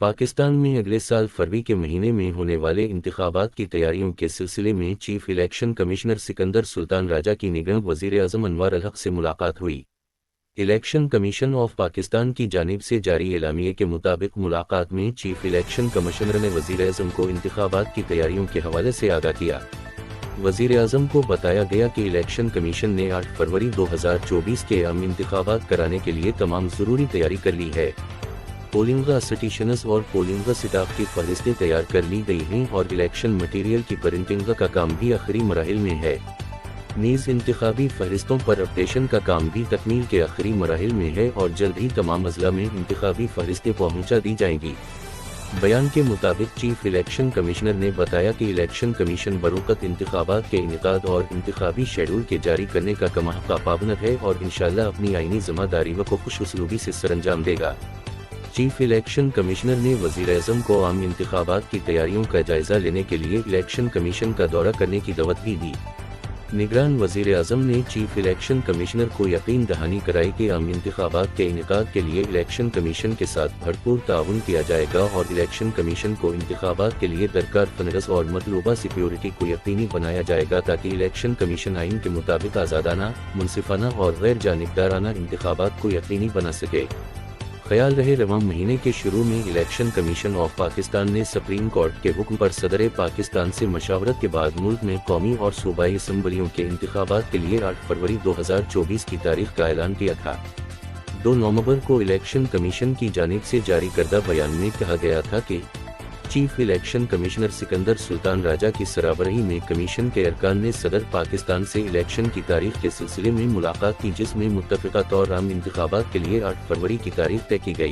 پاکستان میں اگلے سال فروری کے مہینے میں ہونے والے انتخابات کی تیاریوں کے سلسلے میں چیف الیکشن کمشنر سکندر سلطان راجہ کی نگراں وزیر اعظم انوار الحق سے ملاقات ہوئی۔ الیکشن کمیشن آف پاکستان کی جانب سے جاری اعلامیے کے مطابق ملاقات میں چیف الیکشن کمشنر نے وزیر اعظم کو انتخابات کی تیاریوں کے حوالے سے آگاہ کیا۔ وزیر اعظم کو بتایا گیا کہ الیکشن کمیشن نے 8 فروری 2024 کے عام انتخابات کرانے کے لیے تمام ضروری تیاری کر لی ہے۔ پولنگ اسٹیشنز اور پولنگ سٹاف کی فہرستیں تیار کر لی گئی ہیں اور الیکشن مٹیریل کی پرنٹنگ کا کام بھی آخری مراحل میں ہے۔ نیز انتخابی فہرستوں پر اپڈیشن کا کام بھی تکمیل کے آخری مراحل میں ہے اور جلد ہی تمام اضلاع میں انتخابی فہرستیں پہنچا دی جائیں گی۔ بیان کے مطابق چیف الیکشن کمشنر نے بتایا کہ الیکشن کمیشن بروقت انتخابات کے انعقاد اور انتخابی شیڈول کے جاری کرنے کا کماح پابند ہے اور انشاءاللہ اپنی آئینی ذمہ داری کو خوش اسلوبی سے سر انجام دے گا۔ چیف الیکشن کمشنر نے وزیر اعظم کو عام انتخابات کی تیاریوں کا جائزہ لینے کے لیے الیکشن کمیشن کا دورہ کرنے کی دعوت بھی دی۔ نگران وزیر اعظم نے چیف الیکشن کمشنر کو یقین دہانی کرائی کہ عام انتخابات کے انعقاد کے لیے الیکشن کمیشن کے ساتھ بھرپور تعاون کیا جائے گا اور الیکشن کمیشن کو انتخابات کے لیے درکار فنڈز اور مطلوبہ سیکیورٹی کو یقینی بنایا جائے گا تاکہ الیکشن کمیشن آئین کے مطابق آزادانہ، منصفانہ اور غیر جانبدارانہ انتخابات کو یقینی بنا سکے۔ خیال رہے رواں مہینے کے شروع میں الیکشن کمیشن آف پاکستان نے سپریم کورٹ کے حکم پر صدر پاکستان سے مشاورت کے بعد ملک میں قومی اور صوبائی اسمبلیوں کے انتخابات کے لیے 8 فروری 2024 کی تاریخ کا اعلان کیا تھا۔ 2 نومبر کو الیکشن کمیشن کی جانب سے جاری کردہ بیان میں کہا گیا تھا کہ چیف الیکشن کمشنر سکندر سلطان راجہ کی سربراہی میں کمیشن کے ارکان نے صدر پاکستان سے الیکشن کی تاریخ کے سلسلے میں ملاقات کی جس میں متفقہ طور عام انتخابات کے لیے 8 فروری کی تاریخ طے کی گئی۔